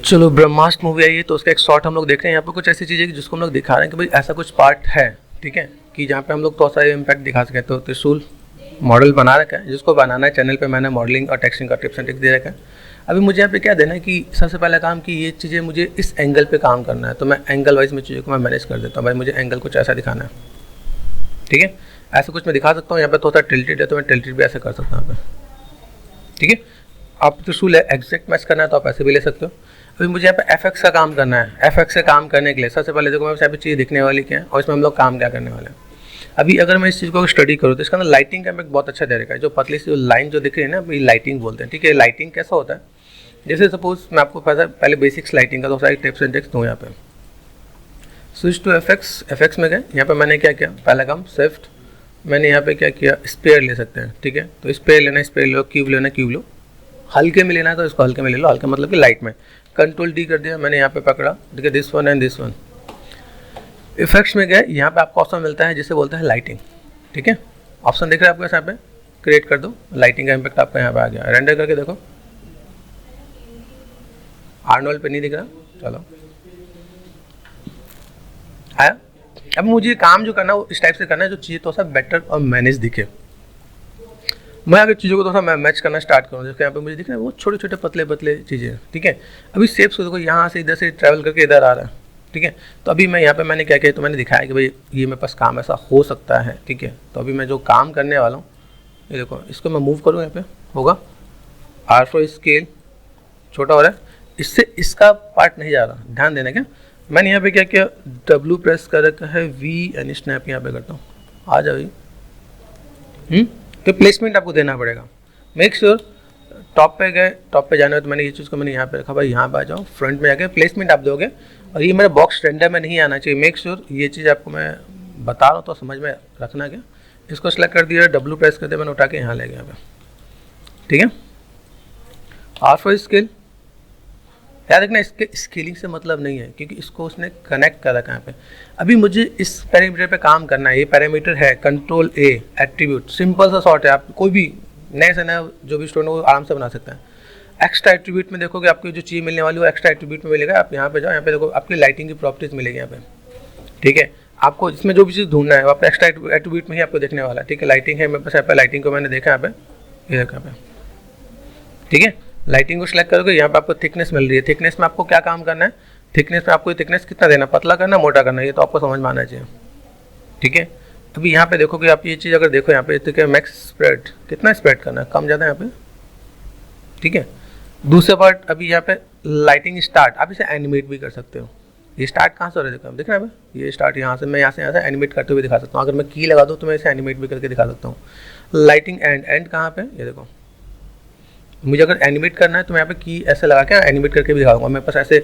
चलो ब्रह्मास्त्र मूवी आई है तो उसका एक शॉट हम लोग देख रहे हैं। यहाँ पे कुछ ऐसी चीज़ें जिसको हम लोग दिखा रहे हैं कि भाई ऐसा कुछ पार्ट है, ठीक है, कि जहाँ पे हम लोग थोड़ा सा इम्पैक्ट दिखा सकें। तो त्रिशूल मॉडल बना रखा है, जिसको बनाना है चैनल पे मैंने मॉडलिंग और टेक्सटिंग का टिप्स एंड ट्रिक्स दे रखा है। अभी मुझे यहाँ पे क्या देना है कि सबसे पहला काम कि ये चीज़ें मुझे इस एंगल पे काम करना है, तो मैं एंगल वाइज में चीज़ों को मैं मैनेज कर देता हूँ। भाई मुझे एंगल कुछ ऐसा दिखाना है, ठीक है, ऐसा कुछ मैं दिखा सकता हूँ। यहाँ पे थोड़ा सा टिल्टेड है तो मैं टिल्टेड भी ऐसे कर सकता हूँ यहाँ पे, ठीक है। आप त्रिशूल एग्जैक्ट मैच करना है तो आप ऐसे भी ले सकते हो। अभी मुझे यहाँ पे एफ का काम करना है। एफ से काम करने के लिए सबसे पहले देखो मैं यहाँ पे चीज़ दिखने वाली क्या है और इसमें हम लोग काम क्या करने वाले हैं। अभी अगर मैं इस चीज़ को स्टडी करूँ तो इसका ना लाइटिंग का इम्पैक्ट बहुत अच्छा दे रखा है। जो पतली सी लाइन जो दिख रही है ना, अभी लाइटिंग बोलते हैं, ठीक है। लाइटिंग कैसा होता है, जैसे सपोज मैं आपको पहले बेसिक्स लाइटिंग का तो सारी टिप्स एंड ट्रिक्स दूँ। यहाँ पे स्विच टू एफ में गए। यहाँ पे मैंने क्या किया, पहला काम शिफ्ट, मैंने यहाँ पे क्या किया, स्पेयर ले सकते हैं, ठीक है। तो स्पेयर लेना, स्पेयर लो, क्यूब लेना, क्यूब लो, हल्के में लेना है तो इसको हल्के में ले लो, हल्का मतलब कि लाइट में। कंट्रोल डी कर दिया मैंने, यहाँ पे पकड़ा, ठीक है, this one and this one. Effects में गए, यहाँ पे आपको ऑप्शन मिलता है जिसे बोलते हैं लाइटिंग, ठीक है। ऑप्शन दिख रहा है आपको यहाँ पे, क्रिएट कर दो, लाइटिंग का इम्पैक्ट आपका यहाँ पे आ गया। रेंडर करके देखो, आर्नोल पे नहीं दिख रहा, चलो आया। अब मुझे काम जो करना है वो इस टाइप से करना है जो चीज़ें थोड़ा सा बेटर और मैनेज दिखे। मैं अगर चीज़ों को थोड़ा सा मैच करना स्टार्ट करूँ, जैसे यहाँ पे मुझे दिख रहा है वो छोटे छोटे पतले पतले चीज़ें, ठीक है। अभी शेप्स को देखो, यहाँ से इधर से ट्रैवल करके इधर आ रहा है, ठीक है। तो अभी मैं यहाँ पे मैंने क्या किया, तो मैंने दिखाया कि भाई ये मेरे पास काम ऐसा हो सकता है, ठीक है। तो अभी मैं जो काम करने वाला हूँ, ये देखो, इसको मैं मूव करूँ, यहाँ पे होगा R4 स्केल छोटा हो रहा है, इससे इसका पार्ट नहीं जा रहा, ध्यान देना। क्या मैंने यहाँ पे क्या किया, W प्रेस कर रखा है, V एंड स्नैप यहाँ पे करता हूँ, आ जाओ। तो प्लेसमेंट आपको देना पड़ेगा। मेक श्योर टॉप पे गए, टॉप पे जाना है तो मैंने ये चीज़ को मैंने यहाँ पे रखा, भाई यहाँ पे आ जाओ, फ्रंट में जाके प्लेसमेंट आप दोगे और ये मेरा बॉक्स रेंडर में नहीं आना चाहिए। मेक श्योर ये चीज़ आपको मैं बता रहा हूँ तो समझ में रखना। क्या इसको सेलेक्ट कर दिया, W प्रेस कर दिया, मैंने उठा के यहाँ ले गया यहाँ पे, ठीक है। R4 स्केल, याद रखना इसके स्केलिंग से मतलब नहीं है क्योंकि इसको उसने कनेक्ट कर रखा है यहाँ पे। अभी मुझे इस पैरामीटर पे काम करना है। ये पैरामीटर है कंट्रोल A एट्रीब्यूट, सिंपल सा शॉर्ट है, आप कोई भी नए से नया जो भी स्टूडेंट वो आराम से बना सकता है। एक्स्ट्रा एट्रीब्यूट में देखोगे आपको जो चीज़ मिलने वाली वो एक्स्ट्रा एट्रीब्यूट में मिलेगा। आप यहाँ पे जाओ, यहाँ पे देखो आपकी लाइटिंग की प्रॉपर्टीज मिलेगी यहाँ पे, ठीक है। आपको इसमें जो भी चीज़ ढूंढना है वो आप एक्स्ट्रा एट्रीब्यूट में ही आपको देखने वाला है, ठीक है। लाइटिंग है मेरे पास यहाँ पे, लाइटिंग को मैंने देखा यहाँ पे, ये देखा यहाँ पे, ठीक है। लाइटिंग को सिलेक्ट करोगे, यहाँ पे आपको थिकनेस मिल रही है। थिकनेस में आपको क्या काम करना है, थिकनेस में आपको थिकनेस कितना देना, पतला करना, मोटा करना, ये तो आपको समझ में आना चाहिए, ठीक है। अभी यहाँ पे देखोगे आप ये चीज़ अगर देखो यहाँ पे, तो क्या मैक्स स्प्रेड, कितना स्प्रेड करना है, कम ज़्यादा यहाँ पे, ठीक है। दूसरा पार्ट अभी यहाँ पे लाइटिंग स्टार्ट, आप इसे एनिमेट भी कर सकते हो। ये स्टार्ट कहाँ से हो रहा है, देखो दिख रहा है, ये स्टार्ट यहाँ से, मैं यहाँ से एनिमेट करते हुए दिखा सकता हूँ। अगर मैं की लगा दूँ तो मैं इसे एनिमेट भी करके दिखा सकता हूँ। लाइटिंग एंड कहाँ पे, ये देखो, मुझे अगर एनिमेट करना है तो मैं यहाँ पे की ऐसे लगा के एनिमेट करके भी दिखाऊंगा। मेरे पास ऐसे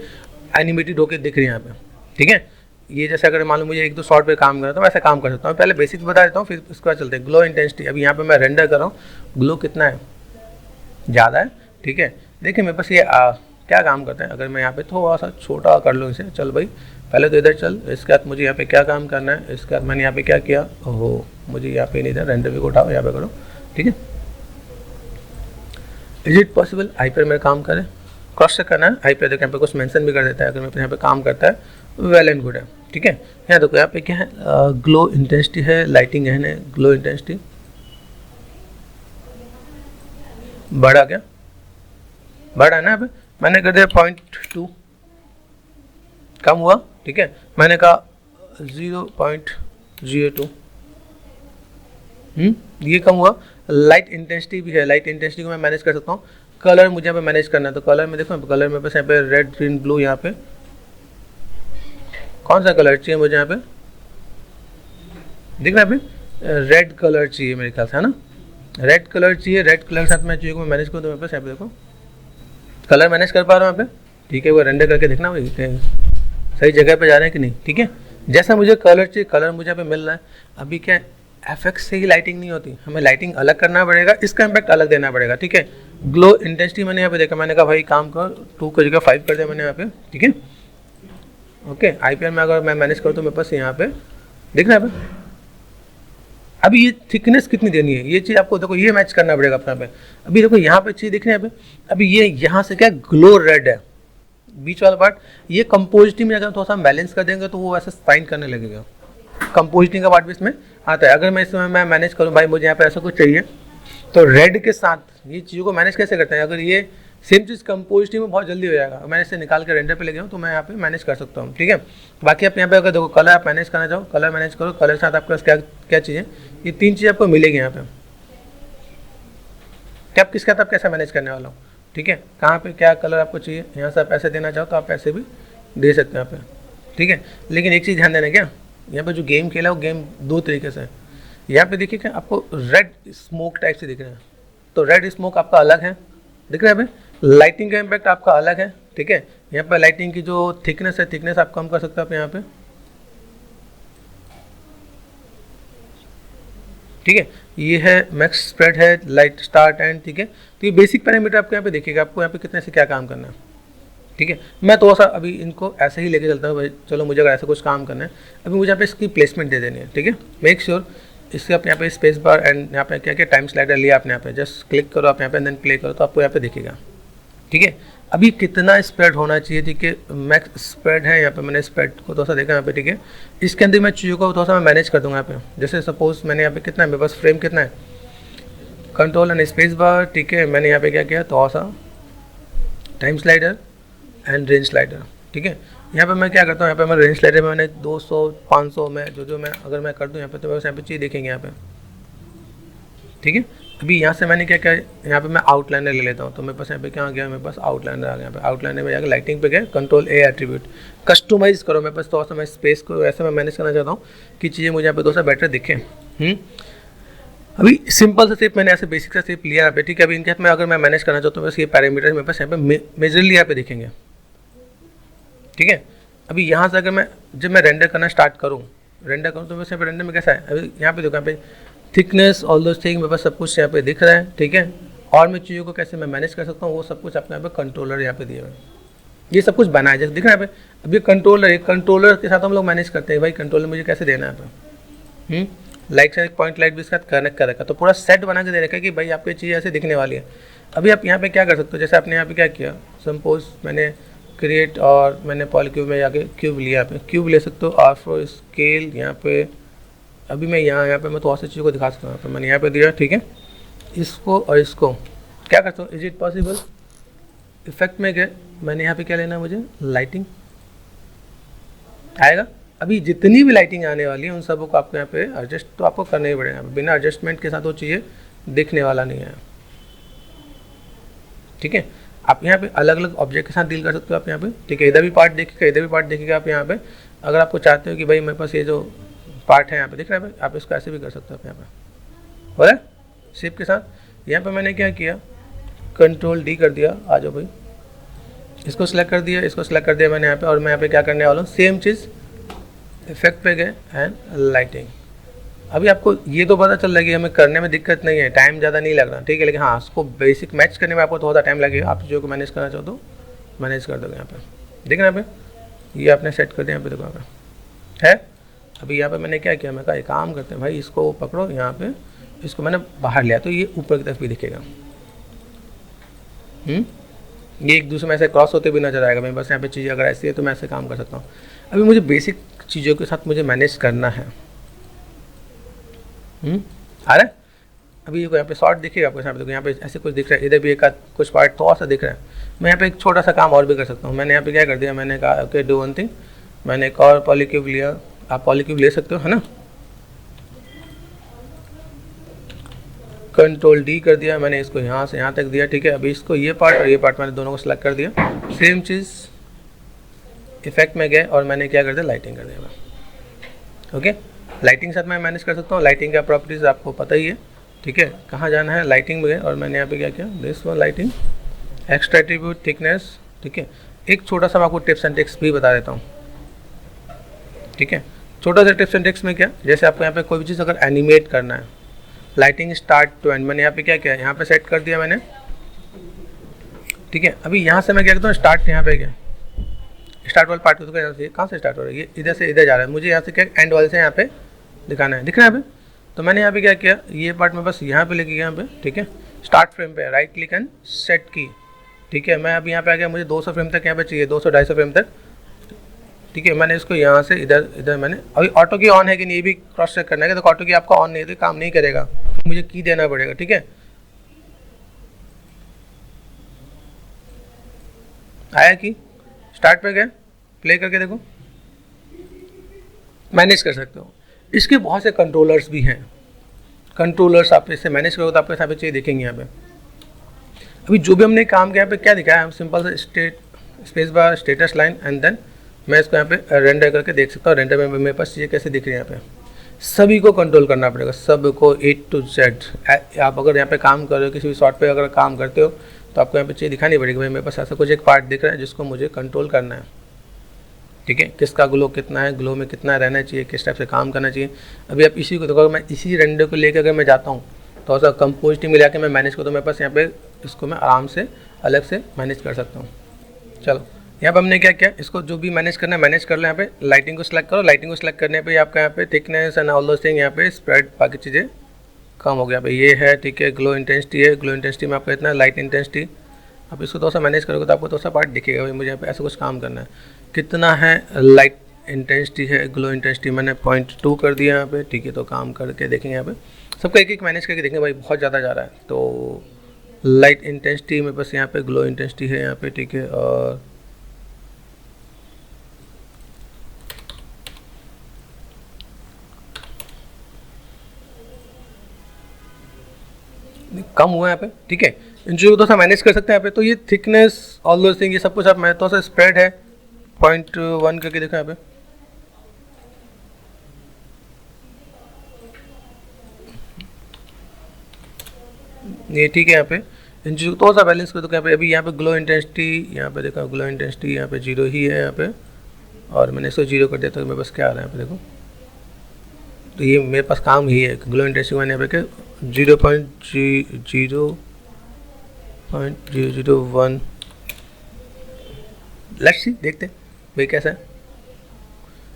एनिमेटेड होकर दिख रही है यहाँ पे, ठीक है। ये जैसे अगर मान लो मुझे एक दो शॉट पे काम करना है तो मैं ऐसे काम कर सकता हूँ। पहले बेसिक्स बता देता हूँ, फिर उसके बाद चलते हैं। ग्लो इंटेंसिटी, अभी यहाँ पे मैं रेंडर कर रहा हूँ, ग्लो कितना है, ज़्यादा है, ठीक है। देखिए मेरे पास ये क्या काम करता है, अगर मैं यहाँ पे थोड़ा सा छोटा कर लूँ इसे, चल भाई पहले तो इधर चल, इसके बाद मुझे यहाँ पे क्या काम करना है, इसके बाद मैंने यहाँ पे क्या किया, ओहो मुझे यहाँ पे नहीं था, रेंडर भी को उठाओ, यहाँ पे करो, ठीक है। इज इट पॉसिबल आई पर मेरा काम करे, क्रॉस चेक करना है, आई पर देखो यहाँ पे कुछ मेंशन भी कर देता है। अगर मेरे यहाँ पे काम करता है वेल एंड गुड है, ठीक है। यहाँ देखो यहाँ पे क्या है, ग्लो इंटेंसिटी है, लाइटिंग है, ग्लो इंटेंसिटी बढ़ा, क्या बढ़ा ना, यहाँ पे मैंने कर दिया 0.2, कम हुआ, ठीक है। मैंने कहा 0.02, ये कम हुआ। लाइट इंटेंसिटी भी है, लाइट इंटेंसिटी को मैं मैनेज कर सकता हूँ। कलर मुझे यहाँ पे मैनेज करना है, तो कलर में देखो, कलर में बस यहाँ पे रेड ग्रीन ब्लू, यहाँ पे कौन सा कलर चाहिए मुझे, यहाँ पे दिख रहा है, रेड कलर चाहिए मेरे ख्याल से, है ना, रेड कलर चाहिए। रेड कलर के साथ मैं चीज़ों को मैं मैनेज करूँ तो मेरे पास यहाँ पे देखो कलर मैनेज कर पा रहा हूँ यहाँ पे, ठीक है। वो रेंडर करके देखना भाई सही जगह पे जा रहे हैं कि नहीं, ठीक है। जैसा मुझे कलर चाहिए, कलर मुझे यहाँ पे मिल रहा है। अभी क्या एफएक्स से ही लाइटिंग नहीं होती, हमें लाइटिंग अलग करना पड़ेगा, इसका इम्पैक्ट अलग देना पड़ेगा, ठीक है। ग्लो इंटेंसिटी मैंने यहाँ पे देखा, मैंने कहा भाई काम कर 2 की जगह 5 कर दिया मैंने यहाँ पे, ठीक है, ओके। आईपीआर में अगर मैं मैनेज करूँ तो मेरे पास यहाँ पे दिख रहा है। अभी ये थिकनेस कितनी देनी है, ये चीज़ आपको देखो ये मैच करना पड़ेगा अपना पे। अभी देखो यहाँ पे चीज़ दिख रही है, अभी ये यहाँ से क्या ग्लो रेड है, बीच वाला पार्ट, ये कंपोजिटिंग में अगर थोड़ा सा बैलेंस कर देंगे तो वो ऐसे साइन करने लगेगा। कंपोजिटिंग का पार्ट भी इसमें आता है। अगर मैं इसमें मैं मैनेज करूँ भाई मुझे यहाँ पे ऐसा कुछ चाहिए, तो रेड के साथ ये चीज़ों को मैनेज कैसे करते हैं, अगर ये सेम चीज़ कंपोजिटिंग में बहुत जल्दी हो जाएगा, मैंने इसे निकाल के रेंडर पे ले गया हूँ तो मैं यहाँ पे मैनेज कर सकता हूँ। ठीक है, बाकी आप यहाँ पे अगर देखो कलर आप मैनेज करना चाहो, कलर मैनेज करो, कलर के साथ आपके पास क्या क्या चीज़ें, ये 3 चीज़ें आपको मिलेगी यहाँ पे कि आप किसके साथ आप कैसे मैनेज करने वाला हो। ठीक है, कहाँ पे क्या कलर आपको चाहिए, यहाँ से आप पैसे देना चाहो तो आप पैसे भी दे सकते हैं यहाँ पे। ठीक है, लेकिन एक चीज़ ध्यान देना, क्या यहाँ पे जो गेम खेला वो गेम 2 तरीके से है। यहाँ पे देखिए क्या आपको रेड स्मोक टाइप से दिख रहा है, तो रेड स्मोक आपका अलग है, दिख रहा है भाई। लाइटिंग का इम्पैक्ट आपका अलग है। ठीक है, यहाँ पर लाइटिंग की जो थिकनेस है, थिकनेस आप कम कर सकते हो आप यहाँ पे। ठीक है, ये है मैक्स स्प्रेड है, लाइट स्टार्ट एंड। ठीक है, तो ये बेसिक पैरामीटर आपको यहाँ पे देखिएगा, आपको यहाँ पे कितने से क्या काम करना है। ठीक है, मैं थोड़ा सा अभी इनको ऐसे ही लेके चलता हूँ भाई, चलो मुझे अगर ऐसा कुछ काम करना है, अभी मुझे यहाँ पे इसकी प्लेसमेंट दे देनी है। ठीक है, मेक श्योर इसके आप यहाँ पे स्पेस बार एंड यहाँ पे क्या क्या टाइम स्लाइडर लिया आपने, यहाँ पे जस्ट क्लिक करो आप यहाँ पे, देन प्ले करो तो आपको यहाँ पे दिखेगा। ठीक है, अभी कितना स्प्रेड होना चाहिए, ठीक है, मैक्स स्प्रेड है यहाँ पे, मैंने स्प्रेड को थोड़ा सा देखा यहाँ पे। ठीक है, इसके अंदर मैं चीज़ों को थोड़ा सा मैं मैनेज कर दूँगा यहाँ पे। जैसे सपोज मैंने यहाँ पे कितना है, मेरे पास फ्रेम कितना है, कंट्रोल एंड स्पेस बार। ठीक है, मैंने यहाँ पे क्या किया, थोड़ा सा time slider and range slider. ठीक है, यहाँ पे मैं क्या करता हूँ, यहाँ पे मैं रेंज स्लाइडर में मैंने 200 500 में जो मैं अगर मैं कर दूँ यहाँ पे, तो बस यहाँ पे चीज़ देखेंगे यहाँ पे। ठीक है, अभी यहाँ से मैंने क्या किया, यहाँ पे मैं आउटलाइनर ले लेता हूँ, तो मेरे पास यहाँ पे क्या आ गया, मेरे पास आउटलाइनर आ गया। यहाँ पे आउटलाइनर में जाकर लाइटिंग पे गए, कंट्रोल ए एट्रीब्यूट, कस्टमाइज करो। मेरे पास थोड़ा सा मैं स्पेस को ऐसे मैं मैनेज करना चाहता हूँ कि चीज़ें मुझे यहाँ पे थोड़ा सा बेटर दिखें। अभी सिंपल सा शेप मैंने ऐसे बेसिक सा शेप लिया यहाँ पे। ठीक है, अभी इनके में अगर मैं मैनेज करना चाहता हूँ, बस ये पैरामीटर मेरे पास यहाँ पे मेजरली यहाँ पे दिखेंगे। ठीक है, अभी यहाँ से अगर जब मैं रेंडर करना स्टार्ट करूँ तो बस यहाँ पे रेंडर में कैसा है, अभी यहाँ पे देखो, यहाँ पे थिकनेस ऑल दोस थिंग मेरे पास सब कुछ यहाँ पे दिख रहा है। ठीक है, और मैं चीज़ों को कैसे मैं मैनेज कर सकता हूँ वो सब कुछ अपने यहाँ पे कंट्रोलर यहाँ पे दिया हुआ है, ये सब कुछ बनाया जैसे दिख रहा है यहाँ पे। अब ये कंट्रोलर के साथ हम लोग मैनेज करते हैं भाई, कंट्रोलर मुझे कैसे देना है यहाँ पे। लाइट से एक पॉइंट लाइट भी इसके साथ कनेक्ट कर रखा, तो पूरा सेट बना के दे रखा है कि भाई आपकी चीज़ ऐसे दिखने वाली है। अभी आप यहाँ पे क्या कर सकते हो, जैसे आपने यहाँ पे क्या किया, सपोज मैंने क्रिएट और मैंने पॉलीक्यूब में जाके क्यूब लिया, यहाँ पे क्यूब ले सकते हो, आफ्रो स्केल यहाँ पे। अभी मैं यहाँ पे मैं थोड़ा सी चीज़ों को दिखा सकता हूँ, तो मैंने यहाँ पे दिया। ठीक है, इसको और इसको क्या करता हूँ, इज इट पॉसिबल, इफेक्ट में गए, मैंने यहाँ पे क्या लेना है, मुझे लाइटिंग आएगा। अभी जितनी भी लाइटिंग आने वाली है उन सबको आपको यहाँ पे एडजस्ट तो आपको करना ही पड़ेगा, बिना एडजस्टमेंट के साथ वो चीज़ें दिखने वाला नहीं है। ठीक है, आप यहाँ पे अलग अलग ऑब्जेक्ट के साथ डील कर सकते हो आप यहाँ पे। ठीक है, इधर भी पार्ट देखिएगा, इधर भी पार्ट देखिएगा आप यहाँ पे। अगर आपको चाहते हो कि भाई मेरे पास ये जो पार्ट है यहाँ पे दिख रहा है भाई, आप इसको ऐसे भी कर सकते हो आप यहाँ पे, हो रहा है शेप के साथ। यहाँ पे मैंने क्या किया, कंट्रोल डी कर दिया, आ जाओ भाई, इसको सिलेक्ट कर दिया, इसको सिलेक्ट कर दिया मैंने यहाँ पे। और मैं यहाँ पे क्या करने वाला हूँ, सेम चीज़ इफेक्ट पे गए एंड लाइटिंग। अभी आपको ये तो पता चल रहा है कि हमें करने में दिक्कत नहीं है, टाइम ज़्यादा नहीं लग रहा। ठीक है, लेकिन हाँ उसको बेसिक मैच करने में आपको थोड़ा टाइम लगेगा। आप चीज़ों को मैनेज करना चाहो तो मैनेज कर दोगे। यहाँ पे देखना, यहाँ पे ये आपने सेट कर दिया, यहाँ पे देखो यहाँ पे है। अभी यहाँ पे मैंने क्या किया, मैं कहा एक काम करते हैं भाई, इसको पकड़ो यहाँ पे, इसको मैंने बाहर लिया तो ये ऊपर की तरफ भी दिखेगा। ये एक दूसरे में ऐसे क्रॉस होते भी नजर आएगा। मेरे पास यहाँ पे चीज़ें अगर ऐसी है तो मैं ऐसे काम कर सकता हूँ। अभी मुझे बेसिक चीज़ों के साथ मुझे मैनेज करना है। आ रहा है, अभी यहाँ पे शॉर्ट दिखेगा आपको, यहाँ पे देखो, यहाँ पे ऐसे कुछ दिख रहा है, इधर भी एक कुछ पार्ट थोड़ा सा दिख रहा है। मैं यहाँ पे एक छोटा सा काम और भी कर सकता हूँ। मैंने यहाँ पे क्या कर दिया, मैंने कहा ओके डू वन थिंग, मैंने एक और पॉलीक्यूब लिया। आप पॉलीक्यूब ले सकते हो, है ना, कंट्रोल डी कर दिया मैंने, इसको यहाँ से यहाँ तक दिया। ठीक है, अभी इसको ये पार्ट और ये पार्ट मैंने दोनों को सिलेक्ट कर दिया। सेम चीज़ इफेक्ट में गए और मैंने क्या कर दिया, लाइटिंग कर दिया। ओके, लाइटिंग साथ मैं मैनेज कर सकता हूँ। लाइटिंग का प्रॉपर्टीज़ आपको पता ही है। ठीक है, कहाँ जाना है, लाइटिंग में गए और मैंने यहाँ पे क्या किया, this one lighting, extra attribute, thickness. ठीक है, एक छोटा सा मैं आपको टिप्स एंड ट्रिक्स भी बता देता हूँ। ठीक है, छोटा सा टिप्स एंड ट्रिक्स में क्या, जैसे आपको यहाँ पे कोई भी चीज़ अगर एनिमेट करना है, लाइटिंग स्टार्ट टू एंड, मैंने यहाँ पे क्या किया, यहाँ पे सेट कर दिया मैंने। ठीक है, अभी यहाँ से मैं क्या करता हूँ, स्टार्ट यहाँ पे क्या, स्टार्ट वाला पार्ट तो यहाँ से कहाँ से स्टार्ट हो रहा है, ये इधर से इधर जा रहा है, मुझे यहाँ से क्या एंड वाले से यहाँ पे दिखाना है, दिख रहा है यहाँ पे। तो मैंने यहाँ पे क्या किया, ये पार्ट में बस यहाँ पे लेके गया यहाँ पे। ठीक है, स्टार्ट फ्रेम पे राइट क्लिक एंड सेट की, ठीक है, मैं अब यहाँ पे आ गया, मुझे 200 फ्रेम तक यहाँ पे चाहिए, 200-250 फ्रेम तक। ठीक है, मैंने इसको यहाँ से इधर इधर मैंने अभी ऑटो की ऑन है कि नहीं ये भी क्रॉस चेक करना है। तो ऑटो की आपका ऑन नहीं है तो काम नहीं करेगा, मुझे की देना पड़ेगा। ठीक है, आया कि स्टार्ट पे गए, प्ले करके देखो, मैनेज कर सकते हो। इसके बहुत से कंट्रोलर्स भी हैं, कंट्रोलर्स आप इससे मैनेज करोगे तो आपको यहाँ पे चाहिए देखेंगे। यहाँ पे अभी जो भी हमने काम किया, यहाँ पे क्या दिखाया, हम सिंपल सा space bar status line and then मैं इसको यहाँ पे रेंडर करके देख सकता हूँ। रेंडर में मेरे पास चीज़ें कैसे दिख रही है, यहाँ पे सभी को कंट्रोल करना पड़ेगा, सबको A to Z। आप अगर यहाँ पे काम कर रहे हो, किसी भी शॉट पे अगर काम करते हो तो आपको यहाँ पे चीज़ दिखानी पड़ेगी, भाई मेरे पास ऐसा कुछ एक पार्ट दिख रहा है जिसको मुझे कंट्रोल करना है। ठीक है, किसका ग्लो कितना है, ग्लो में कितना रहना चाहिए, किस टाइप से काम करना चाहिए। अभी आप इसी को देखो, मैं इसी रेंडर को लेकर अगर मैं जाता हूँ तो ऐसा कंपोजिटिंग में जाके मैं मैनेज करूँ तो मेरे पास यहाँ पे इसको मैं आराम से अलग से मैनेज कर सकता हूँ। चलो, यहाँ पर हमने क्या किया, इसको जो भी मैनेज करना है मैनेज कर लो। यहाँ पे लाइटिंग को सिलेक्ट करो, लाइटिंग को सिलेक्ट करने पे आपका यहाँ पे thickness and all those thing, यहाँ पे स्प्रेड बाकी चीज़ें कम हो गया भाई, ये है। ठीक है, ग्लो इंटेंसिटी है, ग्लो इंटेंसिटी में आपका इतना, लाइट इंटेंसिटी आप इसको थोड़ा सा मैनेज करोगे तो आपको थोड़ा सा पार्ट दिखेगा, भाई मुझे यहाँ पे ऐसा कुछ काम करना है। कितना है लाइट इंटेंसिटी है, ग्लो इंटेंसिटी मैंने 0.2 कर दिया यहाँ पे। ठीक है, तो काम करके देखेंगे यहाँ पे सबको एक एक मैनेज करके देखेंगे, भाई बहुत ज़्यादा जा रहा है। तो लाइट इंटेंसिटी में बस यहाँ पे ग्लो इंटेंसिटी है यहाँ पे। ठीक है, और कम हुआ है यहाँ पे। ठीक है, इन चीज़ों को थोड़ा सा मैनेज कर सकते हैं यहाँ पे। तो ये थिकनेस ऑल दोस थिंग ये सब कुछ आप मैं थोड़ा सा स्प्रेड है 0.1 करके देखो यहाँ पे। ये ठीक है, यहाँ पे इन चीज़ों को थोड़ा सा बैलेंस कर दो यहाँ पे। अभी यहाँ पे ग्लो इंटेंसिटी यहाँ पे देखो, ग्लो इंटेंसिटी यहाँ पे 0 ही है यहाँ पे, और मैंने इसको 0 कर दिया तो मेरे पास क्या आ रहा है यहाँ पे देखो। तो ये मेरे पास काम ही है, ग्लो इंटेंसिटी मैंने यहाँ पे 0.001। लेट्स सी, देखते हैं भाई कैसा है।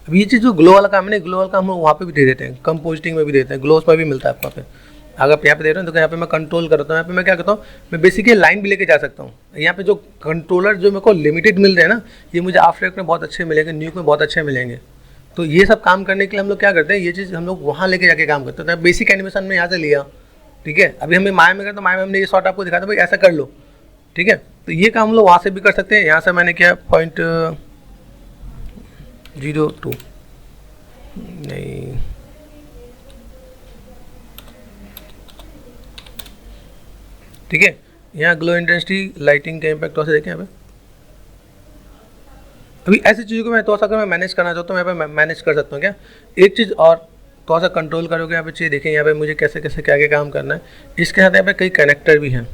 अब ये चीज़ जो ग्लो वाला काम है ना, ग्लो वाला काम हम वहाँ पे भी दे देते हैं, कंपोजिटिंग में भी देते हैं, ग्लोस में भी मिलता है आपको यहाँ पे। अगर आप यहाँ पे दे रहे हो तो यहाँ पे मैं कंट्रोल करता हूँ, यहाँ पे मैं क्या करता हूँ, मैं बेसिकली लाइन भी लेके जा सकता हूँ। यहाँ पे जो कंट्रोलर जो मेरे को लिमिटेड मिल रहे हैं ना, ये मुझे आफ्टर इफेक्ट में बहुत अच्छे मिलेंगे, न्यूक में बहुत अच्छे मिलेंगे। तो ये सब काम करने के लिए हम लोग क्या करते हैं, ये चीज़ हम लोग वहाँ लेके जाके काम करते हैं। तो बेसिक एनिमेशन में यहाँ से लिया, ठीक है। अभी हमें माया में करते तो माया में हमने ये शॉट आपको दिखाया था, भाई ऐसा कर लो, ठीक है। तो ये काम हम लोग वहाँ से भी कर सकते हैं। यहाँ से मैंने किया 0.02 नहीं, ठीक है। यहाँ ग्लो इंटेंसिटी लाइटिंग का इम्पैक्ट थोड़ा सा देखें यहाँ पे। अभी ऐसी चीज़ों को मैं थोड़ा सा अगर मैं मैनेज करना चाहता हूँ, यहाँ पे मैनेज कर सकता हूँ क्या। एक चीज़ और थोड़ा सा कंट्रोल करोगे यहाँ पे, चीज़ देखें यहाँ पे मुझे कैसे कैसे क्या क्या काम करना है। इसके साथ यहाँ पे कई कनेक्टर भी हैं।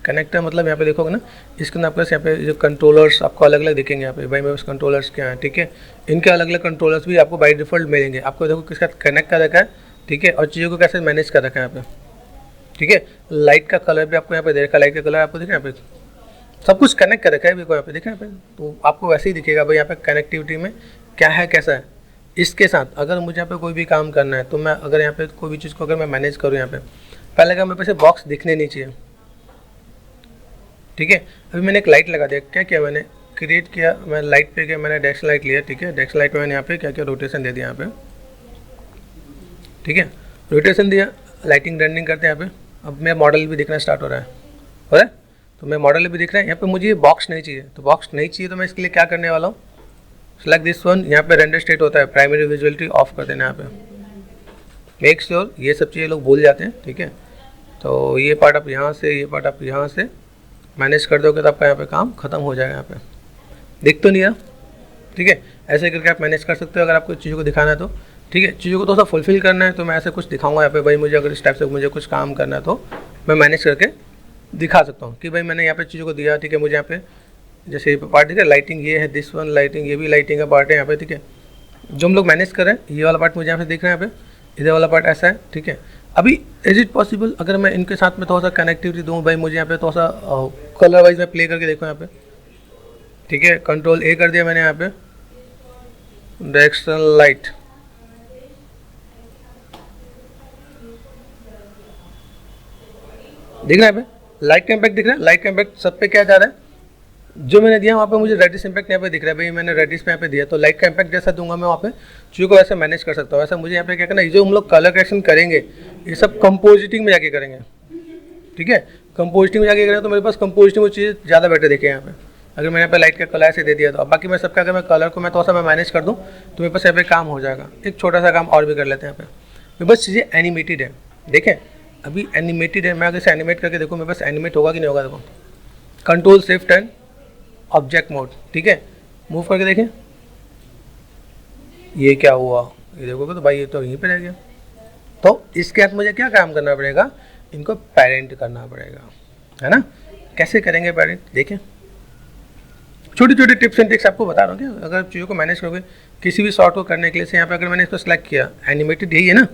कनेक्टर मतलब यहाँ पे देखोगे ना, इसके अंदर आपके यहाँ पे जो कंट्रोलर्स आपको अलग अलग दिखेंगे यहाँ पे, भाई मेरे पास कंट्रोलर्स क्या हैं, ठीक है। इनके अलग अलग कंट्रोलर्स भी आपको बाई डिफ़ॉल्ट मिलेंगे। आपको देखो किसका कनेक्ट कर रखा है, ठीक है, और चीज़ों को कैसे मैनेज कर रखा है यहाँ पे, ठीक है। लाइट का कलर भी आपको यहाँ पे दे रखा है, लाइट का कलर आपको दिखा यहाँ पे, सब कुछ कनेक्ट कर रखा है यहाँ पे, देखा यहाँ पे। तो आपको वैसे ही दिखेगा भाई यहाँ पे कनेक्टिविटी में क्या है, कैसा है। इसके साथ अगर मुझे यहाँ पे कोई भी काम करना है तो मैं अगर यहाँ पे कोई भी चीज़ को अगर मैं मैनेज करूँ यहाँ पे, पहले अगर मेरे पास बॉक्स दिखने नहीं चाहिए, ठीक है। अभी मैंने एक लाइट लगा दिया, क्या किया मैंने, क्रिएट किया, मैं लाइट पे गया, मैंने डेस्क लाइट लिया, ठीक है। डेस्क लाइट में मैंने यहाँ पे क्या किया, रोटेशन दे दिया यहाँ पे, ठीक है। रोटेशन दिया, लाइटिंग रनिंग करते हैं यहाँ पे। अब मेरा मॉडल भी दिखना स्टार्ट हो रहा है, तो मैं मॉडल भी दिख रहा है। यहाँ पे मुझे ये बॉक्स नहीं चाहिए, तो बॉक्स नहीं चाहिए तो मैं इसके लिए क्या करने वाला हूँ, सेलेक्ट दिस वन। यहाँ पे रेंडर स्टेट होता है, प्राइमरी विजुअलिटी ऑफ कर देना यहाँ पे। मेक श्योर ये सब चीज़ें लोग भूल जाते हैं, ठीक है। तो ये पार्ट आप यहाँ से, ये पार्ट आप यहाँ से मैनेज कर दोगे तो आपका यहाँ पे काम खत्म हो जाएगा। यहाँ पे दिख तो नहीं रहा, ठीक है। ऐसे करके आप मैनेज कर सकते हो अगर आपको चीज़ों को दिखाना है तो, ठीक है। चीज़ों को तो सा फुलफिल करना है तो मैं ऐसे कुछ दिखाऊंगा यहाँ पे, भाई मुझे अगर इस टाइप से मुझे कुछ काम करना है तो मैं मैनेज करके दिखा सकता हूँ कि भाई मैंने यहाँ पे चीज़ों को दिया, ठीक है। मुझे यहाँ पे जैसे पार्ट दिख रहा है, लाइटिंग ये है, दिस वन लाइटिंग, ये भी लाइटिंग का पार्ट है यहाँ पे, ठीक है। जो हम लोग मैनेज कर रहे हैं ये वाला पार्ट मुझे यहाँ पे दिख रहा है, यहाँ पे इधर वाला पार्ट ऐसा है, ठीक है। अभी इज इट पॉसिबल अगर मैं इनके साथ में थोड़ा सा कनेक्टिविटी दूँ, भाई मुझे यहाँ पे थोड़ा सा कलर वाइज में प्ले करके देखो यहाँ पे, ठीक है। कंट्रोल ए कर दिया मैंने यहाँ पे, डायरेक्शनल लाइट, दिख रहा है यहाँ पे, लाइट का इम्पैक्ट दिख रहा है, लाइट का इम्पैक्ट सब पे क्या जा रहा है, जो मैंने दिया वहाँ पे मुझे रेडिस इम्पैक्ट यहाँ पे दिख रहा है, भाई मैंने रेडिस पे यहाँ पे दिया, तो लाइट का इम्पैक्ट जैसा दूंगा मैं वहाँ पे चीज़ों को वैसे मैनेज कर सकता हूँ। वैसे मुझे यहाँ पे क्या करना है, ये जो हम लोग कलर करेक्शन करेंगे ये सब कंपोजिटिंग में जाके करेंगे, ठीक है। कंपोजिटिंग में जाके करेंगे तो मेरे पास कंपोजिटिंग वो चीज़ ज़्यादा बेटर दिखे यहाँ पे। अगर मैंने यहाँ पे लाइट का कलर ऐसे दे दिया तो अब बाकी मैं सबका अगर मैं कलर को मैं थोड़ा सा मैं मैनेज कर दूँ तो मेरे पास यहाँ पे काम हो जाएगा। एक छोटा सा काम और भी कर लेते हैं यहाँ पे, मेरे पास चीज़ें एनिमेटेड है, देखें अभी एनिमेटेड है, मैं अगर इसे एनिमेट करके देखूँ मेरे पास एनिमेट होगा कि नहीं होगा, देखो control shift and object mode, ठीक है, मूव करके देखें ये क्या हुआ, ये देखोगे तो भाई ये तो यहीं पे रह गया। तो इसके बाद मुझे क्या काम करना पड़ेगा, इनको पेरेंट करना पड़ेगा, है ना। कैसे करेंगे पेरेंट, देखें छोटी छोटी टिप्स एंड ट्रिक्स आपको बता रहा हूँ क्या, अगर चीज़ों को मैनेज करोगे किसी भी शॉर्ट को करने के लिए से यहाँ पे अगर मैंने इसको सेलेक्ट किया, एनिमेटेड यही है ना,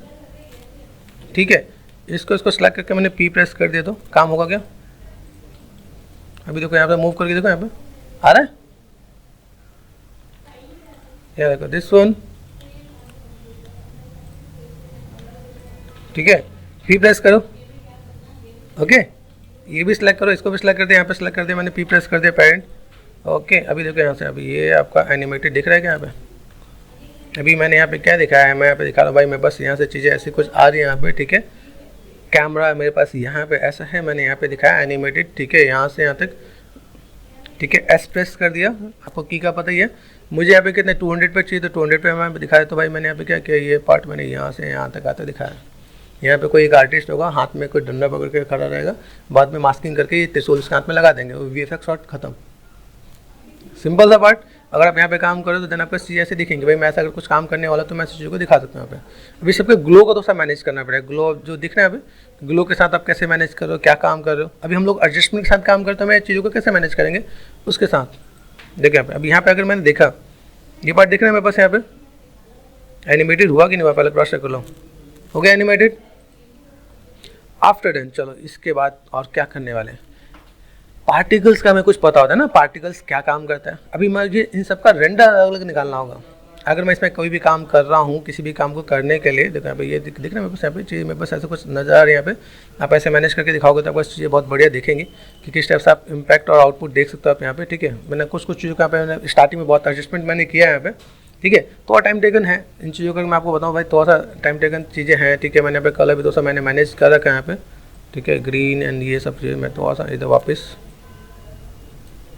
ठीक है, इसको सेलेक्ट करके मैंने पी प्रेस कर दिया तो काम होगा क्या। अभी देखो यहाँ पे मूव करके देखो, यहाँ पे आ रहा है, ये देखो दिस वन, ठीक है, पी प्रेस करो, ओके, ये भी सिलेक्ट करो, इसको भी सिलेक्ट कर दिया, यहाँ पे सिलेक्ट कर दिया मैंने, पी प्रेस कर दिया पेरेंट, ओके। अभी देखो यहाँ से अभी ये आपका एनिमेटेड दिख रहा है क्या यहाँ पे, अभी मैंने यहाँ पे क्या दिखाया है, मैं यहाँ पे दिखा रहा हूँ भाई, मैं बस यहाँ से चीज़ें ऐसी कुछ आ रही है यहाँ पे, ठीक है, कैमरा मेरे पास यहाँ पे ऐसा है, मैंने यहाँ पे दिखाया एनिमेटेड, ठीक है, यहाँ से यहाँ तक, ठीक है, एस प्रेस कर दिया, आपको की का पता ही है, मुझे यहाँ पे कितने 200 पे चाहिए तो 200 पे मैं दिखाया, तो भाई मैंने यहाँ पे क्या किया, ये पार्ट मैंने यहाँ से यहाँ तक आते दिखाया। यहाँ पे कोई एक आर्टिस्ट होगा, हाथ में कोई डंडा पकड़ के खड़ा रहेगा, बाद में मास्किंग करके ये त्रिशूल इसके हाथ में लगा देंगे, वो VFX शॉट खत्म, सिंपल सा पार्ट। अगर आप यहाँ पे काम करो तो देन आपको चीज़ ऐसे दिखेंगे, भाई मैं ऐसा अगर कुछ काम करने वाला तो मैं चीज़ों को दिखा सकता हूँ यहाँ पे। अभी सबके ग्लो को तो सब मैनेज करना पड़ेगा, ग्लो जो दिख रहा है अभी, ग्लो के साथ आप कैसे मैनेज कर रहे हो, क्या काम कर रहे हो। अभी हम लोग एडजस्टमेंट के साथ काम करते हैं, मैं चीज़ों को कैसे मैनेज करेंगे उसके साथ, देखिए यहाँ पे। अभी यहाँ पे अगर मैंने देखा ये पार्ट दिख रहा है मेरे पास, यहाँ पे एनिमेटेड हुआ कि नहीं हुआ, पहले क्रॉस चेक कर लो, हो गया एनिमेटेड। आफ्टर डन, चलो इसके बाद और क्या करने वाले हैं, पार्टिकल्स का हमें कुछ पता होता है ना, पार्टिकल्स क्या काम करता है। अभी मुझे इन सब का रेंडर अलग अलग निकालना होगा। अगर मैं इसमें कोई भी काम कर रहा हूँ, किसी भी काम को करने के लिए, देखो यहाँ पे ये दिख रहा है मेरे पास, यहाँ पे चीज़ मेरे पास ऐसा कुछ नजर आ रही है। यहाँ पे आप ऐसे मैनेज करके दिखाओगे तो आपको चीज़ें बहुत बढ़िया दिखेंगी कि किस टाइप से आप इम्पैक्ट और आउटपुट देख सकते हो आप यहाँ पे, ठीक है। मैंने कुछ चीज़ों का यहाँ पे स्टार्टिंग में बहुत एडजस्टमेंट मैंने किया है यहाँ पे, ठीक है। थोड़ा टाइम टेकन है इन चीज़ों का, मैं आपको बताऊँ भाई थोड़ा सा टाइम टेकन चीज़ें हैं, ठीक है। मैंने यहाँ पे कलर भी थोड़ा सा मैंने मैनेज कर रखा है यहाँ पे, ठीक है, ग्रीन एंड ये सब चीज़ें मैं थोड़ा सा इधर वापस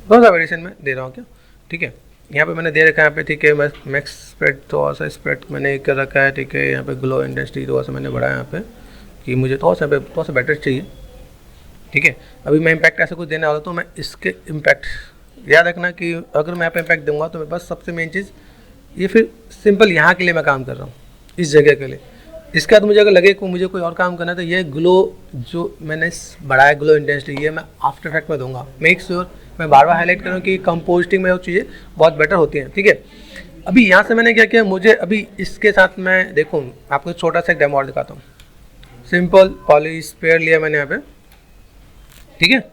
थोड़ा सा वेरिएशन में दे रहा हूँ क्या, ठीक है। यहाँ पे मैंने दे रखा है यहाँ पे, ठीक है, मैं मैक्स स्प्रेड थोड़ा सा स्प्रेड मैंने कर रखा है, ठीक है। यहाँ पे ग्लो इंटेंसिटी थोड़ा सा मैंने बढ़ाया यहाँ पे कि मुझे थोड़ा सा बेटर चाहिए, ठीक है। अभी मैं इम्पैक्ट ऐसा कुछ देने वाला तो मैं इसके इम्पैक्ट याद रखना कि अगर मैं यहाँ पे इम्पैक्ट दूंगा तो मेरे पास सबसे मेन चीज़ ये, फिर सिंपल यहाँ के लिए मैं काम कर रहा हूँ इस जगह के लिए। इसके बाद मुझे अगर लगे कि मुझे कोई और काम करना है तो ये ग्लो जो मैंने बढ़ाया ग्लो इंटेंसिटी, ये मैं आफ्टर इफेक्ट में दूंगा। मेक श्योर मैं बार बार हाईलाइट करूँ कि कंपोजिटिंग में वो चीज़ें बहुत बेटर होती हैं, ठीक है। अभी यहाँ से मैंने क्या किया, मुझे अभी इसके साथ मैं देखूँ आपको छोटा सा एक डेमो और दिखाता हूँ। सिंपल पॉलीस्फीयर लिया मैंने यहाँ पे, ठीक है।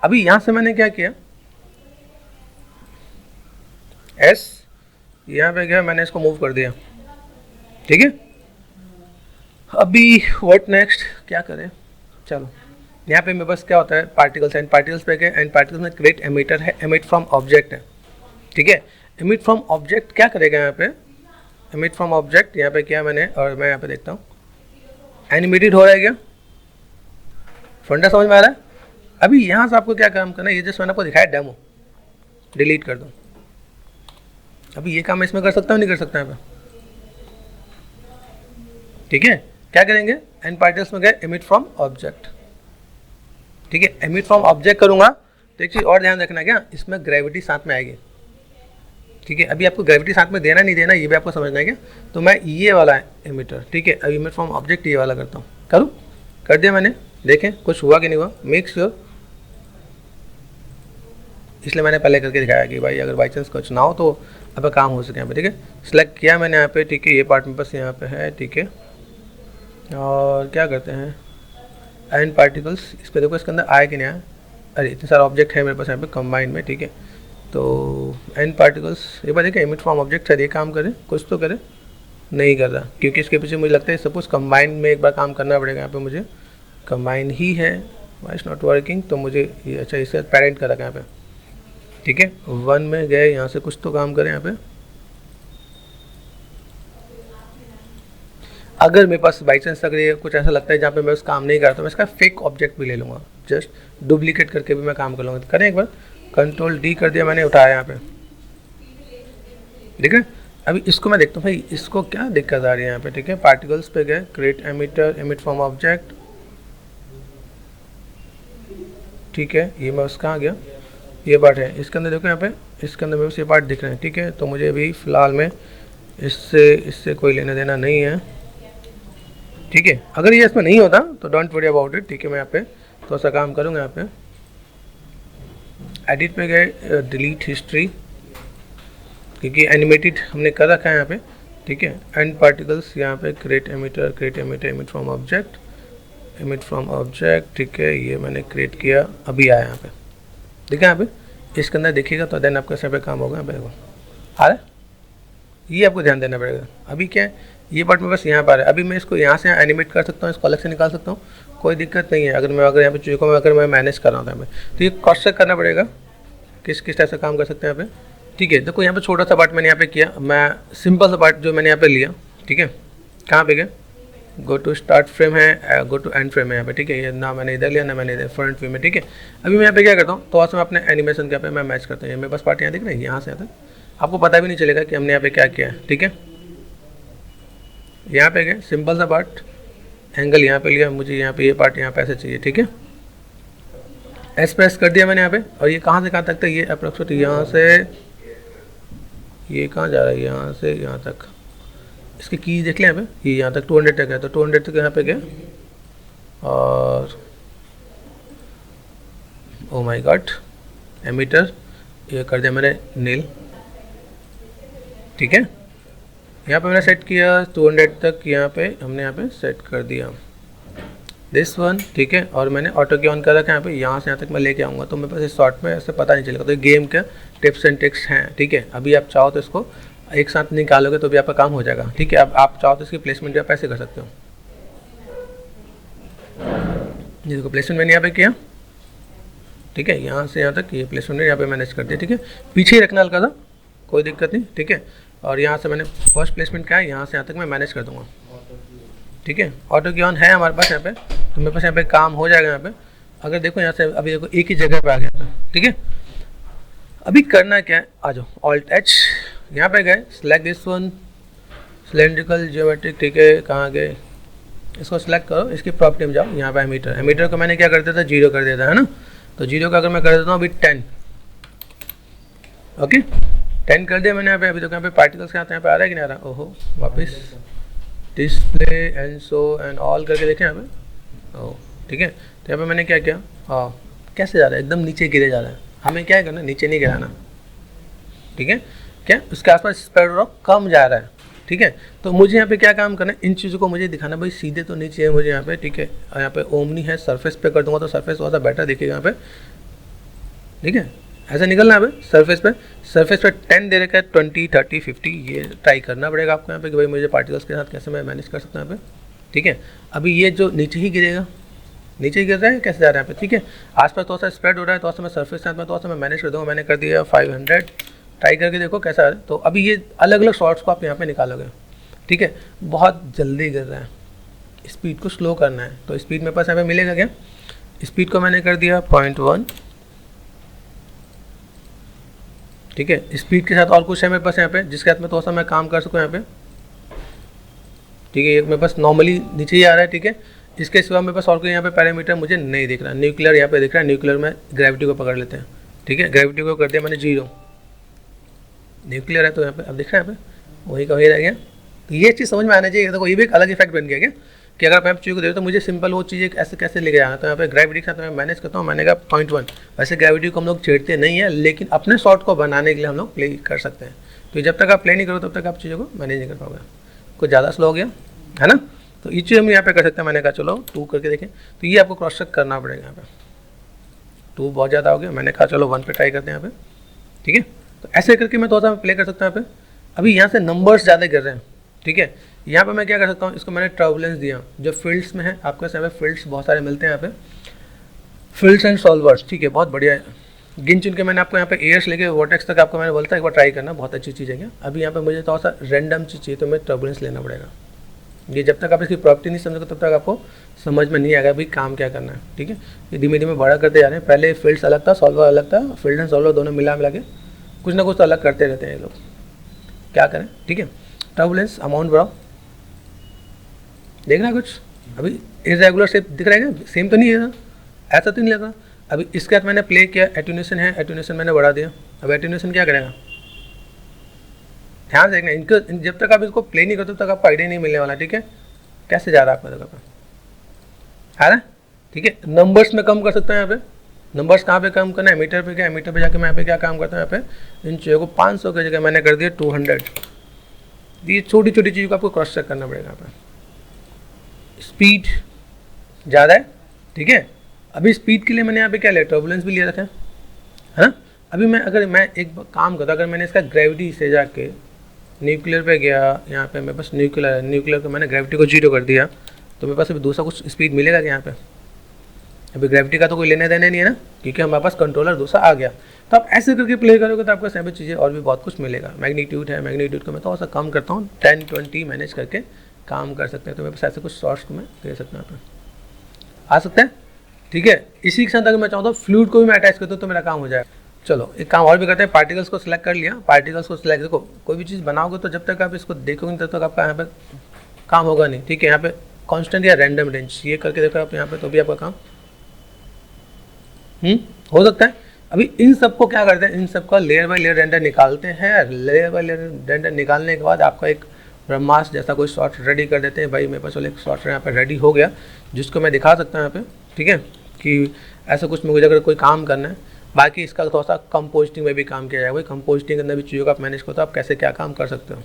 अभी यहाँ से मैंने क्या किया, एस यहाँ पे गया, मैंने इसको मूव कर दिया, ठीक है। अभी व्हाट नेक्स्ट क्या करें, चलो यहाँ पे मेरे पास क्या होता है, पार्टिकल्स एंड पार्टिकल्स पे गए, एंड पार्टिकल्स में क्रिएट एमिटर है, एमिट फ्रॉम ऑब्जेक्ट है, ठीक है। एमिट फ्रॉम ऑब्जेक्ट क्या करेगा यहाँ पे, एमिट फ्रॉम ऑब्जेक्ट यहाँ पे किया मैंने, और मैं यहाँ पे देखता हूँ एनिमेटेड हो रहा है क्या, फंडा समझ में आ रहा है। अभी यहाँ से आपको क्या काम करना है, ये जस्ट मैंने आपको दिखाया डेमो, डिलीट कर दो। अभी ये काम मैं इसमें कर सकता हूँ नहीं कर सकता यहाँ पे, ठीक है। क्या करेंगे, एंड पार्टिकल्स में गए, एमिट फ्रॉम ऑब्जेक्ट, ठीक है। एमिट फ्रॉम ऑब्जेक्ट करूंगा तो एक चीज़ और ध्यान रखना, क्या इसमें ग्रेविटी साथ में आएगी, ठीक है। अभी आपको ग्रेविटी साथ में देना नहीं देना ये भी आपको समझना है क्या, तो मैं ये वाला एमिटर, ठीक है, अभी एमिट फ्रॉम ऑब्जेक्ट ये वाला करता हूँ, करूँ, कर दिया मैंने, देखें कुछ हुआ कि नहीं हुआ, मेक श्योर। इसलिए मैंने पहले करके दिखाया कि भाई अगर बाई चांस कुछ ना हो तो अब काम हो सके यहाँ पे, ठीक है। सिलेक्ट किया मैंने यहाँ पे, ठीक है, ये पार्ट में बस यहाँ पे है, ठीक है। और क्या करते हैं, एंड पार्टिकल्स, इस पर देखो इसके अंदर आया कि नहीं आया, अरे इतने सारे ऑब्जेक्ट है मेरे पास यहाँ पे कंबाइन में, ठीक है। तो एंड पार्टिकल्स एक बार देखिए, इमेज फ्रॉम ऑब्जेक्ट शायद ये काम करे, कुछ तो करे, नहीं कर रहा, क्योंकि इसके पीछे मुझे लगता है सपोज कंबाइन में एक बार काम करना पड़ेगा। यहाँ पे मुझे कंबाइन ही है, वाई इज नॉट वर्किंग, तो मुझे ये अच्छा इससे पेरेंट का रखा यहाँ पे, ठीक है। 1 में गए, यहाँ से कुछ तो काम करें यहाँ पे। अगर मेरे पास बाई चांस अगर ये कुछ ऐसा लगता है जहाँ पे मैं उस काम नहीं करता, मैं इसका फेक ऑब्जेक्ट भी ले लूँगा, जस्ट डुप्लीकेट करके भी मैं काम कर लूँगा। करें एक बार, कंट्रोल डी कर दिया मैंने, उठाया यहाँ पे, ठीक है। अभी इसको मैं देखता हूँ भाई इसको क्या दिक्कत आ रही है यहाँ पे, ठीक है। पार्टिकल्स पे गए, create emitter, emit from object, ठीक है। ये मैं उसका आ गया, ये पार्ट है इसके अंदर, देखो यहाँ पे इसके अंदर मेरे को ये पार्ट दिख रहे हैं, ठीक है। तो मुझे अभी फ़िलहाल में इससे कोई लेना देना नहीं है, ठीक है। अगर ये इसमें नहीं होता तो डोंट वरी अबाउट इट, ठीक है। मैं यहाँ पे थोड़ा सा काम करूँगा, यहाँ पे एडिट पे गए, डिलीट हिस्ट्री, क्योंकि एनिमेटेड हमने कर रखा है यहाँ पे, ठीक है। एंड पार्टिकल्स यहाँ पे create emitter, emit from object, emit from object, ठीक है। ये मैंने क्रिएट किया, अभी आया यहाँ पे, ठीक है। यहाँ पे इसके अंदर देखिएगा तो देन आपका सब काम होगा। यहाँ पे आ रहा है, ये आपको ध्यान देना पड़ेगा। अभी क्या है, ये पार्ट में बस यहाँ पर है, अभी मैं इसको यहाँ से एनिमेट कर सकता हूँ, इसको अलग से निकाल सकता हूँ, कोई दिक्कत नहीं है। अगर यहाँ पे चीज़ों को अगर मैं मैनेज कर रहा हूँ यहाँ पे, तो ये क्रॉस चेक करना पड़ेगा किस टाइप से काम कर सकते हैं यहाँ पे, ठीक है। देखो यहाँ पे छोटा सा पार्ट मैंने यहाँ पे किया, मैं सिंपल सा पार्ट जो मैंने यहाँ पे लिया, ठीक है। कहाँ पे गया, गो टू स्टार्ट फ्रेम है, गो टू एंड फ्रेम है यहाँ पे, ठीक है। ये ना मैंने इधर लिया ना मैंने इधर फ्रंट व्यू में, ठीक है। अभी मैं यहाँ पे क्या करता हूँ, तो मैं अपने एनिमेशन के पे मैं मैच करता हूँ। मेरे पास पार्ट यहाँ दिख रहा है, यहाँ से आता है, आपको पता भी नहीं चलेगा कि हमने यहाँ पे क्या किया है, ठीक है। यहाँ पे गए, सिंपल सा पार्ट, एंगल यहाँ पे लिया, मुझे यहाँ पे ये पार्ट यहाँ पे ऐसे चाहिए, ठीक है। एस प्रेस कर दिया मैंने यहाँ पे, और ये कहाँ से कहाँ तक था, ये अप्रोक्सीमेट यहाँ से ये कहाँ जा रहा है, यहाँ से यहाँ तक, इसकी की देख लें यहाँ पे, ये यहाँ तक 200 तक है, तो 200 तक यहाँ पे गए, और ओ माय गॉड, एमीटर ये कर दिया मैंने नील, ठीक है। यहाँ पे मैंने सेट किया 200 तक, यहाँ पे हमने यहाँ पे सेट कर दिया दिस वन, ठीक है। और मैंने ऑटो की ऑन कर रखा है, यहाँ पे यहाँ से यहाँ तक मैं लेके आऊँगा, तो मेरे पास इस शॉर्ट में ऐसे पता नहीं चलेगा। तो ये गेम के टिप्स एंड ट्रिक्स हैं, ठीक है। अभी आप चाहो तो इसको एक साथ निकालोगे तो भी आपका काम हो जाएगा, ठीक है। अब आप चाहो तो इसकी प्लेसमेंट आप ऐसे कर सकते हो, ये देखो प्लेसमेंट मैंने यहाँ पे किया, ठीक है। यहाँ से यहाँ तक ये प्लेसमेंट यहाँ पे मैनेज कर दिया, ठीक है। पीछे ही रखना हल्का सा, कोई दिक्कत नहीं, ठीक है। और यहाँ से मैंने फर्स्ट प्लेसमेंट क्या है, यहाँ से यहाँ तक मैं मैनेज कर दूँगा, ठीक है। ऑटो की ऑन है हमारे पास यहाँ पे, तो मेरे पास यहाँ पे काम हो जाएगा यहाँ पे। अगर देखो यहाँ से अभी देखो एक ही जगह पे आ गया, ठीक है। अभी करना क्या है, आ जाओ ऑल्ट एच, यहाँ पे गए, select this one, cylindrical geometric, ठीक है। कहाँ गए, इसको सिलेक्ट करो, इसकी प्रॉपर्टी में जाओ, यहाँ पे एमीटर को मैंने क्या कर दिया था, 0 कर दिया था, है ना। तो 0 का अगर मैं कर देता हूँ अभी 10, ओके 10 कर दिया मैंने यहाँ पे। अभी तो यहाँ पे पार्टिकल्स के यहाँ पे आ रहा है कि नहीं आ रहा, ओहो वापस display and show and all करके देखें यहाँ पे, ओह ठीक है। तो यहाँ पे मैंने क्या किया, कैसे जा रहा है, एकदम नीचे गिरे जा रहा है, हमें क्या करना, नीचे नहीं गिराना, ठीक है। क्या उसके आसपास स्प्रेड रॉक कम जा रहा है, ठीक है। तो मुझे यहाँ पे क्या काम करना है, इन चीज़ों को मुझे दिखाना, भाई सीधे तो नीचे है मुझे यहाँ पे, ठीक है। और यहाँ पे ओमनी है, सरफेस पे कर दूंगा तो सरफेस थोड़ा सा बेटर दिखेगा यहाँ पे, ठीक है। ऐसा निकलना है सरफेस पे 10 दे रखा है, 20 30 50, ये ट्राई करना पड़ेगा आपको यहाँ पे कि भाई मुझे पार्टिकल्स के साथ कैसे मैं मैनेज कर सकता हूँ यहाँ पे, ठीक है। अभी ये जो नीचे ही गिरेगा, नीचे ही गिर रहा है, कैसे जा रहा है यहाँ पे, ठीक है। आसपास थोड़ा सा स्प्रेड हो रहा है, थोड़ा सा मैं सरफेस के साथ में थोड़ा सा मैं मैनेज कर दूँगा, मैंने कर दिया 500, ट्राई करके देखो कैसा है। तो अभी ये अलग अलग शॉट्स को आप यहाँ पे निकालोगे, ठीक है। बहुत जल्दी गिर रहा है, स्पीड को स्लो करना है, तो स्पीड मेरे पास यहाँ पे मिलेगा क्या, स्पीड को मैंने कर दिया 0.1, ठीक है। स्पीड के साथ और कुछ है मेरे पास यहाँ पे जिसके साथ में थोड़ा सा मैं काम कर सकूँ यहाँ पे, ठीक है। ये मेरे पास नॉर्मली नीचे ही आ रहा है, ठीक है। इसके सिवा मेरे पास और कोई यहाँ पे पैरामीटर मुझे नहीं दिख रहा। न्यूक्लियर यहाँ पे दिख रहा है, न्यूक्लियर में ग्रेविटी को पकड़ लेते हैं, ठीक है। ग्रेविटी को कर दिया मैंने 0, न्यूक्लियर है तो यहाँ पे अब दिख रहा है यहाँ पे वही का वही रह गया। तो ये चीज़ समझ में आना चाहिए। देखो ये भी एक अलग इफेक्ट बन गया क्या, कि अगर मैं चीज़ को दे तो मुझे सिंपल वो चीज़ ऐसे कैसे लेके जाना। तो यहाँ पे ग्रेविटी के साथ मैं मैनेज करता हूँ, मैंने कहा 0.1। वैसे ग्रेविटी को हम लोग छेड़ते नहीं है, लेकिन अपने शॉट को बनाने के लिए हम लोग प्ले कर सकते हैं। तो जब तक आप प्ले नहीं करो तब तक आप चीज़ों को मैनेज नहीं कर पाओगे। कुछ ज़्यादा स्लो हो गया है ना, तो ये चीज़ हम यहाँ पे कर सकते हैं। मैंने कहा चलो 2 करके देखें, तो ये आपको क्रॉस चेक करना पड़ेगा। यहाँ पे 2 बहुत ज़्यादा हो गया, मैंने कहा चलो 1 पे ट्राई करते हैं यहाँ पे, ठीक है। तो ऐसे करके मैं थोड़ा सा प्ले कर सकता हूँ यहाँ पे। अभी यहाँ से नंबर्स ज़्यादा गिर रहे हैं, ठीक है। यहाँ पे मैं क्या कर सकता हूँ, इसको मैंने टर्बुलेंस दिया, जो फील्ड्स में है आपके पास यहाँ पे फील्ड्स बहुत सारे मिलते हैं यहाँ पे। फिल्स एंड सॉल्वर्स, ठीक है, बहुत बढ़िया है। गिन चुन के मैंने आपको यहाँ पे एयर्स लेके वर्टेक्स तक आपको मैंने बोलता है एक बार ट्राई करना, बहुत अच्छी चीज़ है क्या। अभी यहाँ पे मुझे थोड़ा सा रैंडम चीज़ चाहिए तो मैं टर्बुलेंस लेना पड़ेगा। ये जब तक आप इसकी प्रॉपर्टी नहीं समझोगे तब तक आपको समझ में नहीं आएगा भाई काम क्या करना है, ठीक है। ये धीमे धीमे बड़ा करते जा रहे हैं। पहले फील्ड्स अलग था, सॉल्वर अलग था, फील्ड एंड सॉल्वर दोनों मिला के कुछ ना कुछ तो अलग करते रहते हैं ये लोग, क्या करें, ठीक है। टर्बुलेंस अमाउंट बढ़ाओ, देखना कुछ अभी इरेगुलर शेप दिख रहा है क्या, सेम तो नहीं है ना, ऐसा तो नहीं लग रहा। अभी इसके बाद मैंने प्ले किया, एट्यूनेशन है, एट्यूनेशन मैंने बढ़ा दिया। अब एट्यूनेशन क्या करेगा, ध्यान से देखना इनको, जब तक आप इसको प्ले नहीं करते तब तक आपको आइडिया नहीं मिलने वाला, ठीक है। कैसे जा रहा है आपका जगह है ना, ठीक है। नंबर्स में कम कर सकते हैं यहाँ पे, नंबर्स कहाँ पे कम करना है, मीटर पे, क्या मीटर पे जाके मैं यहाँ पे क्या काम करता हूँ, यहाँ पे इन चीज़ों को 500 की जगह मैंने कर दिया 200। ये छोटी छोटी चीज़ों को आपको क्रॉस चेक करना पड़ेगा यहाँ पे। स्पीड ज़्यादा है, ठीक है। अभी स्पीड के लिए मैंने यहाँ पे क्या लिया, टर्बुलेंस भी लिया रखा है ना। अभी मैं एक काम करता, अगर मैंने इसका ग्रेविटी से जाके न्यूक्लियर पे गया, यहाँ पे मेरे पास न्यूक्लियर को मैंने ग्रेविटी को 0 कर दिया, तो मेरे पास अभी दूसरा कुछ स्पीड मिलेगा क्या यहाँ पे। अभी ग्रेविटी का तो कोई लेने देने नहीं है ना, क्योंकि हमारे पास कंट्रोलर दूसरा आ गया। तो आप ऐसे करके प्ले करोगे तो आपको सभी चीज़ें और भी बहुत कुछ मिलेगा। मैग्नीट्यूड है, मैग्नीट्यूड को मैं थोड़ा सा कम करता हूँ, 10-20 मैनेज करके काम कर सकते हैं। तो मेरे पास ऐसे कुछ शॉर्ट्स को मैं दे सकता हूँ, यहाँ पे आ सकता है, ठीक है। इसी के साथ अगर मैं चाहता हूँ फ्लूइड को भी मैं अटैच करता हूँ तो मेरा काम हो जाएगा। चलो एक काम और भी करते हैं, पार्टिकल्स को सिलेक्ट कर लिया, पार्टिकल्स को सिलेक्ट, देखो कोई भी चीज़ बनाओगे तो जब तक आप इसको देखोगे तब तक आपका यहाँ पे काम होगा नहीं, ठीक है। यहाँ पे कांस्टेंट या रैंडम रेंज ये करके देखो आप यहाँ पे, तो भी आपका काम हो सकता है। अभी इन सबको क्या करते हैं, इन सबका लेयर बाय लेयर रेंडर निकालते हैं। लेयर बाय लेयर रेंडर निकालने के बाद आपका एक ब्रह्मास्त्र जैसा कोई शॉट रेडी कर देते हैं। भाई मेरे पास एक शॉट यहाँ पे रेडी हो गया, जिसको मैं दिखा सकता हूँ यहाँ पे, ठीक है, कि ऐसा कुछ मुझे अगर कोई काम करना है। बाकी इसका थोड़ा सा कंपोस्टिंग में भी काम किया जाएगा। भाई कंपोस्टिंग के अंदर भी चीज़ों का आप मैनेज करते हो, आप कैसे क्या काम कर सकते हो,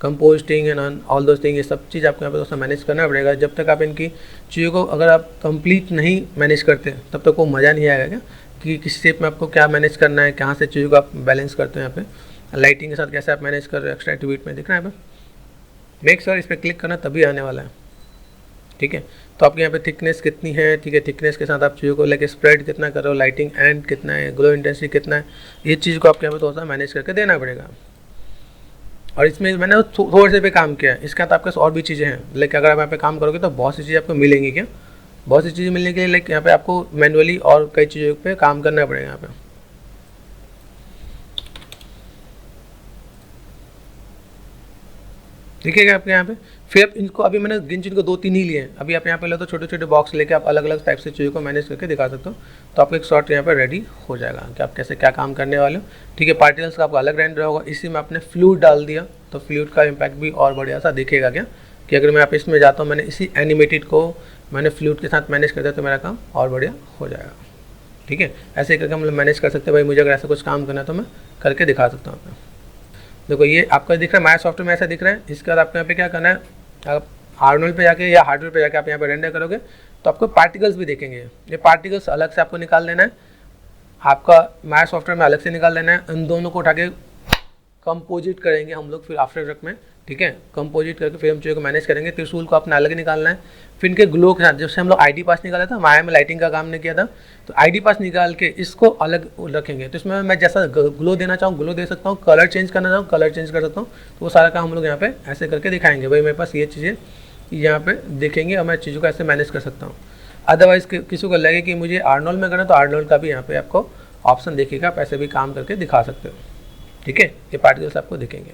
composting and all those thing, ये सब चीज़ आपको यहाँ पे थोड़ा सा मैनेज करना पड़ेगा। जब तक आप इनकी चीज़ों को अगर आप कंप्लीट नहीं मैनेज करते तब तक वो मज़ा नहीं आएगा क्या, कि किस स्टेप में आपको क्या मैनेज करना है, कहाँ से चीज़ों को आप बैलेंस करते हो। यहाँ पे लाइटिंग के साथ कैसे आप मैनेज कर रहे हो, एक्स्ट्रा एक्टिविटी में दिख रहा है यहाँ पे, मेक श्योर इस पर क्लिक करना तभी आने वाला है, ठीक है। तो आपके यहाँ पे थिकनेस कितनी है, ठीक है, थिकनेस के साथ आप चीज़ों को लेके स्प्रेड कितना कर रहे हो, लाइटिंग एंड कितना है, ग्लो इंटेंसिटी कितना है, ये चीज़ को आपके यहाँ पे थोड़ा सा मैनेज करके देना पड़ेगा। और इसमें मैंने थोड़े से पे काम किया है, इसके साथ आपके पास और भी चीज़ें हैं, लेकिन अगर आप यहाँ पे काम करोगे तो बहुत सी चीज़ें आपको मिलेंगी क्या, बहुत सी चीज़ें मिलने के लिए लाइक यहाँ पे आपको मैनुअली और कई चीज़ों पे काम करना पड़ेगा यहाँ पे। दिखेगा आपके यहाँ पे। फिर आप इनको, अभी मैंने गिन चिन को 2-3 ही लिए हैं, अभी आप यहाँ पे लो तो छोटे छोटे बॉक्स लेके आप अलग अलग टाइप से चीज़ों को मैनेज करके दिखा सकते हो। तो आपका एक शॉट यहाँ पे रेडी हो जाएगा कि आप कैसे क्या काम करने वाले हो, ठीक है। पार्टिकल्स का आपका अलग रेंडर होगा, इसी में आपने फ्लूइड डाल दिया तो फ्लूइड का इम्पैक्ट भी और बढ़िया सा दिखेगा क्या, कि अगर मैं आप इसमें जाता हूँ, मैंने इसी एनिमेटेड को मैंने फ्लूइड के साथ मैनेज कर दिया तो मेरा काम और बढ़िया हो जाएगा, ठीक है। ऐसे करके हम लोग मैनेज कर सकते हैं। भाई मुझे अगर ऐसा कुछ काम करना है तो मैं करके दिखा सकता हूँ। देखो ये आपका दिख रहा है, माया सॉफ्टवेयर में ऐसा दिख रहा है। इसके बाद आपको यहाँ पे क्या करना है, आप आर्नोल्ड पे जाके या हार्डवेयर पे जाके आप यहाँ पे रेंडर करोगे तो आपको पार्टिकल्स भी देखेंगे। ये पार्टिकल्स अलग से आपको निकाल लेना है, आपका माया सॉफ्टवेयर में अलग से निकाल लेना है। इन दोनों को उठा के कंपोजिट करेंगे हम लोग फिर आफ्टर इफेक्ट में, ठीक है। कंपोजिट करके फिर हम चीज़ों को मैनेज करेंगे। त्रिशूल को अपना अलग निकालना है। फिर इनके ग्लो के साथ, जैसे हम लोग आईडी पास निकाला था, माया में लाइटिंग का काम नहीं किया था, तो आईडी पास निकाल के इसको अलग रखेंगे। तो इसमें मैं जैसा ग्लो देना चाहूँ ग्लो दे सकता हूँ, कलर चेंज करना चाहूँ कलर चेंज कर सकता हूँ। तो वो सारा काम हम लोग यहाँ पे ऐसे करके दिखाएंगे। भाई मेरे पास ये चीज़ें यहाँ पे देखेंगे और मैं चीज़ों को ऐसे मैनेज कर सकता हूँ। अदरवाइज़ किसी को लगे कि मुझे आर्नोल्ड में करना तो आर्नोल्ड का भी यहाँ पे आपको ऑप्शन दिखेगा, आप ऐसे भी काम करके दिखा सकते हो, ठीक है। ये पार्टिकल्स आपको दिखेंगे।